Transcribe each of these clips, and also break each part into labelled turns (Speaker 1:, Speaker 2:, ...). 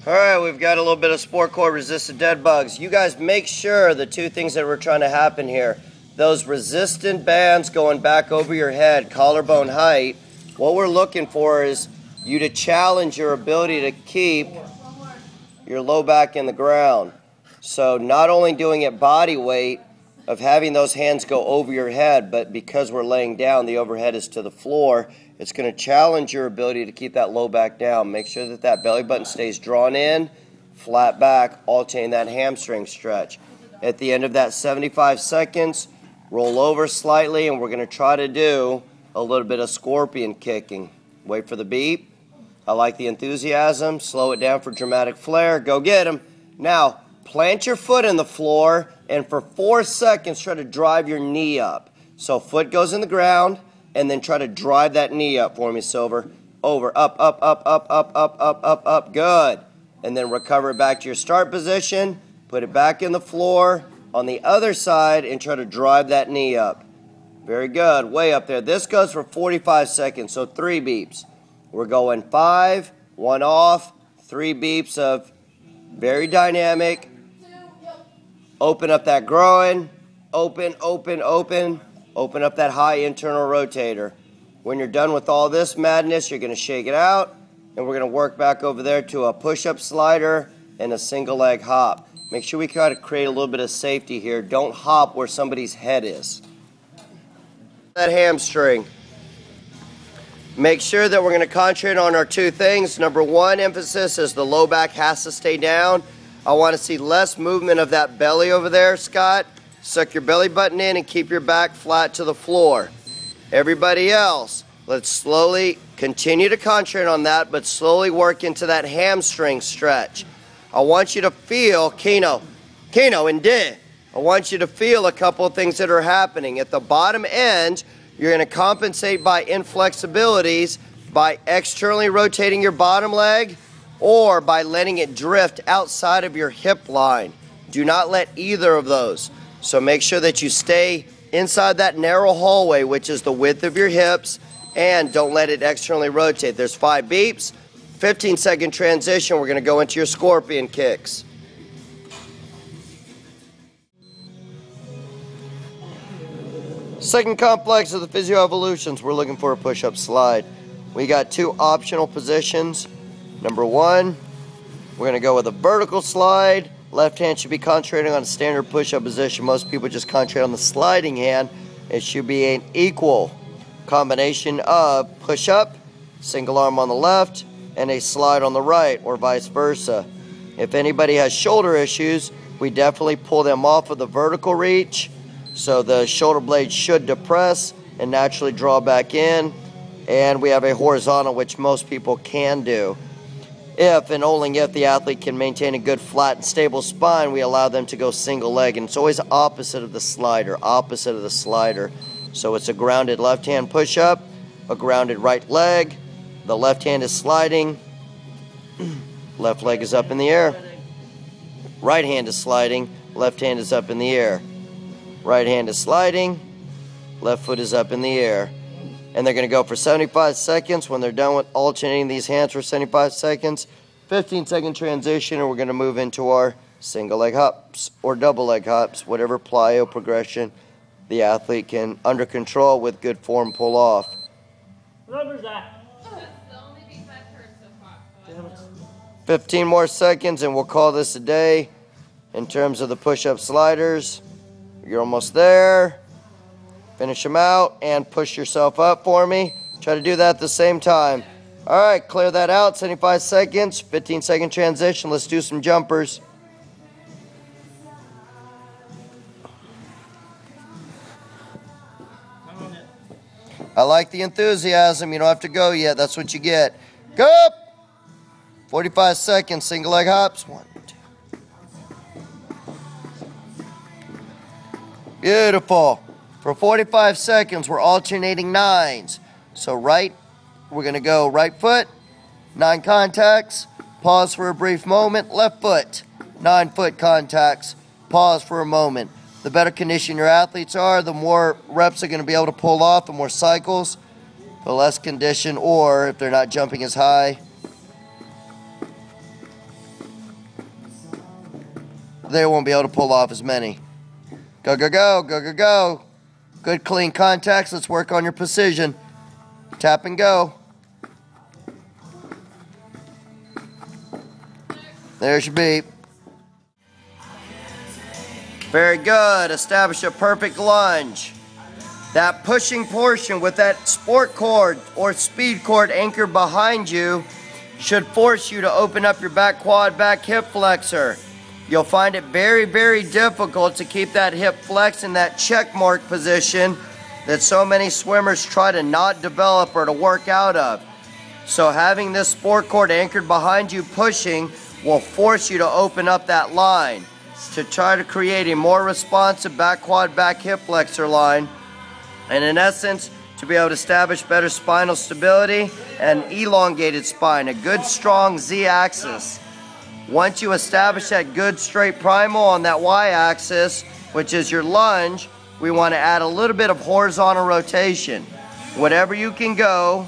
Speaker 1: Alright, we've got a little bit of sport cord resistant dead bugs. You guys make sure the two things that we're trying to happen here, those resistant bands going back over your head, collarbone height, what we're looking for is you to challenge your ability to keep your low back in the ground. So not only doing it body weight of having those hands go over your head, but because we're laying down, the overhead is to the floor, it's going to challenge your ability to keep that low back down. Make sure that that belly button stays drawn in, flat back, alternating that hamstring stretch. At the end of that 75 seconds, roll over slightly, and we're going to try to do a little bit of scorpion kicking. Wait for the beep. I like the enthusiasm. Slow it down for dramatic flair. Go get them. Now, plant your foot in the floor, and for 4 seconds, try to drive your knee up. So foot goes in the ground, and then try to drive that knee up for me, Silver. Over, up, up, up, up, up, up, up, up, up. Good. And then recover it back to your start position. Put it back in the floor on the other side and try to drive that knee up. Very good. Way up there. This goes for 45 seconds, so 3 beeps. We're going 5, 1 off, 3 beeps of very dynamic. Open up that groin. Open, open, open. Open up that high internal rotator. When you're done with all this madness, you're going to shake it out, and we're going to work back over there to a push-up slider and a single leg hop. Make sure we try to create a little bit of safety here. Don't hop where somebody's head is. That hamstring. Make sure that we're going to concentrate on our 2 things. Number 1 emphasis is the low back has to stay down. I want to see less movement of that belly over there, Scott. Suck your belly button in and keep your back flat to the floor. Everybody else, let's slowly continue to concentrate on that, but slowly work into that hamstring stretch. I want you to feel, Keno and D. I want you to feel a couple of things that are happening. At the bottom end, you're going to compensate by inflexibilities by externally rotating your bottom leg or by letting it drift outside of your hip line. Do not let either of those. So make sure that you stay inside that narrow hallway, which is the width of your hips, and don't let it externally rotate. There's 5 beeps, 15-second transition. We're going to go into your scorpion kicks. Second complex of the physio evolutions, we're looking for a push-up slide. We got 2 optional positions. Number 1, we're going to go with a vertical slide. Left hand should be concentrating on a standard push-up position. Most people just concentrate on the sliding hand. It should be an equal combination of push-up, single arm on the left, and a slide on the right, or vice versa. If anybody has shoulder issues, we definitely pull them off of the vertical reach, so the shoulder blades should depress and naturally draw back in, and we have a horizontal, which most people can do. If and only if the athlete can maintain a good flat and stable spine, we allow them to go single leg, and it's always opposite of the slider, So it's a grounded left hand push-up, a grounded right leg, the left hand is sliding, left leg is up in the air, right hand is sliding, left hand is up in the air, right hand is sliding, left foot is up in the air. And they're going to go for 75 seconds. When they're done with alternating these hands for 75 seconds, 15-second transition, and we're going to move into our single leg hops or double leg hops, whatever plyo progression the athlete can, under control with good form, pull off.
Speaker 2: What number is that?
Speaker 1: 15 more seconds, and we'll call this a day in terms of the push-up sliders. You're almost there. Finish them out and push yourself up for me. Try to do that at the same time. All right, clear that out. 75 seconds, 15-second transition. Let's do some jumpers. I like the enthusiasm. You don't have to go yet. That's what you get. Go up. 45 seconds, single leg hops. 1, 2. Beautiful. For 45 seconds, we're alternating 9s. So we're going to go right foot, 9 contacts, pause for a brief moment, left foot, 9 foot contacts, pause for a moment. The better condition your athletes are, the more reps they're going to be able to pull off, the more cycles, the less condition, or if they're not jumping as high, they won't be able to pull off as many. Go, go, go, go, go, go. Good clean contacts. Let's work on your precision. Tap and go. There's your beep. Very good. Establish a perfect lunge. That pushing portion with that sport cord or speed cord anchored behind you should force you to open up your back quad, back hip flexor. You'll find it very, very difficult to keep that hip flex in that check mark position that so many swimmers try to not develop or to work out of. So having this sport cord anchored behind you pushing will force you to open up that line to try to create a more responsive back quad, back hip flexor line. And in essence, to be able to establish better spinal stability and elongated spine, a good strong Z-axis. Once you establish that good straight primal on that Y-axis, which is your lunge, we want to add a little bit of horizontal rotation. Whatever you can go,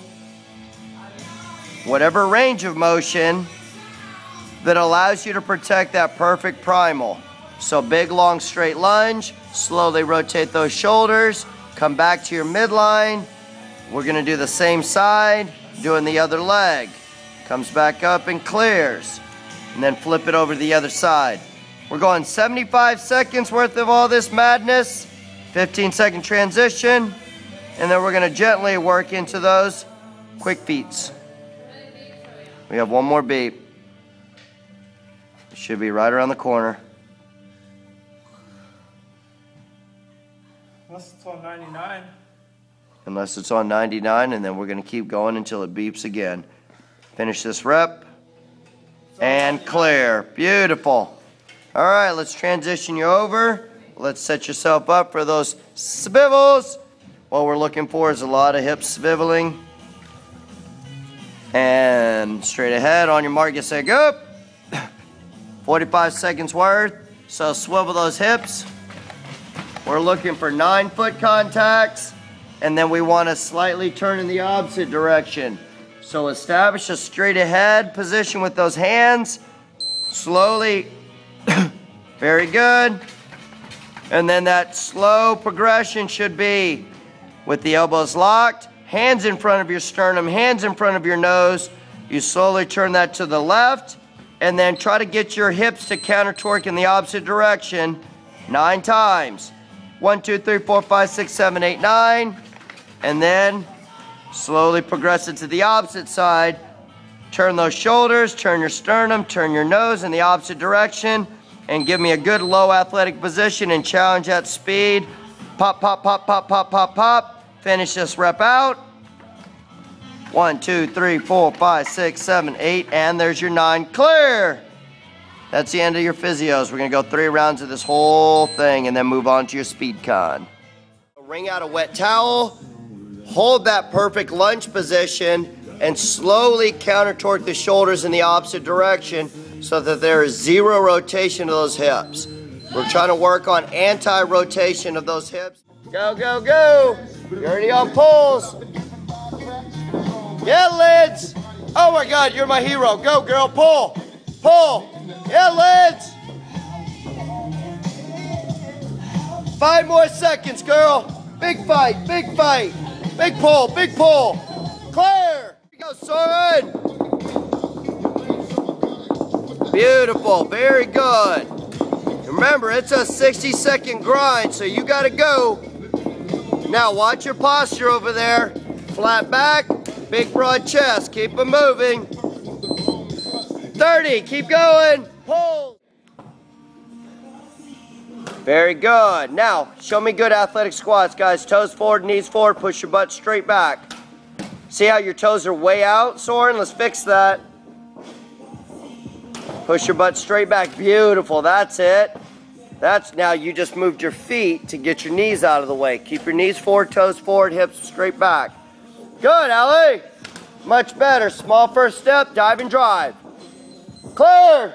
Speaker 1: whatever range of motion that allows you to protect that perfect primal. So big, long, straight lunge, slowly rotate those shoulders, come back to your midline. We're going to do the same side, doing the other leg. Comes back up and clears. And then flip it over to the other side. We're going 75 seconds worth of all this madness. 15-second transition. And then we're going to gently work into those quick feets. We have one more beat. It should be right around the corner.
Speaker 2: Unless it's on 99.
Speaker 1: Unless it's on 99, and then we're going to keep going until it beeps again. Finish this rep. And clear. Beautiful. All right, let's transition you over. Let's set yourself up for those swivels. What we're looking for is a lot of hip swiveling. And straight ahead, on your mark, get set, go. 45 seconds worth. So swivel those hips. We're looking for 9-foot contacts. And then we want to slightly turn in the opposite direction. So establish a straight ahead position with those hands. Slowly. Very good. And then that slow progression should be with the elbows locked, hands in front of your sternum, hands in front of your nose. You slowly turn that to the left, and then try to get your hips to counter torque in the opposite direction 9 times. 1, 2, 3, 4, 5, 6, 7, 8, 9. And then slowly progress it to the opposite side. Turn those shoulders, turn your sternum, turn your nose in the opposite direction, and give me a good low athletic position and challenge that speed. Pop, pop, pop, pop, pop, pop, pop. Finish this rep out. 1, 2, 3, 4, 5, 6, 7, 8, and there's your 9. Clear! That's the end of your physios. We're going to go 3 rounds of this whole thing and then move on to your speed con. Wring out a wet towel. Hold that perfect lunge position and slowly counter torque the shoulders in the opposite direction so that there is 0 rotation of those hips. We're trying to work on anti-rotation of those hips. Go, go, go. You're already on pulls. Yeah, Lids. Oh my God, you're my hero. Go, girl, pull. Pull. Yeah, Lids. 5 more seconds, girl. Big fight, big fight. Big pull, big pull. Clear. Here we go, Soren. Beautiful, very good. Remember, it's a 60-second grind, so you gotta go. Now watch your posture over there. Flat back, big broad chest. Keep them moving. 30, keep going. Pull. Very good. Now, show me good athletic squats, guys. Toes forward, knees forward, push your butt straight back. See how your toes are way out, Soren? Let's fix that. Push your butt straight back. Beautiful, that's it. That's now you just moved your feet to get your knees out of the way. Keep your knees forward, toes forward, hips straight back. Good, Ellie. Much better. Small first step, dive and drive. Clear.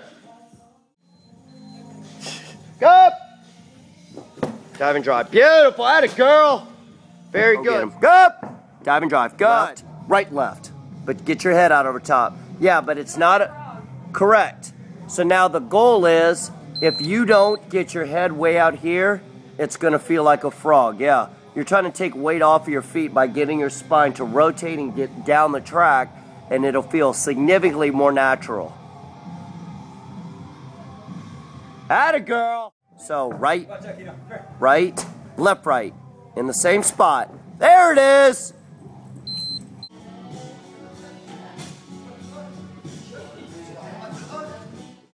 Speaker 1: Go. Dive and drive. Beautiful. Atta girl. Very good. Go. Dive and drive. Good. Left, right, left. But get your head out over top. Yeah, but it's not correct. So now the goal is If you don't get your head way out here, it's gonna feel like a frog, yeah. You're trying to take weight off of your feet by getting your spine to rotate and get down the track, and it'll feel significantly more natural. Atta girl! So right, left, right, in the same spot. There it is!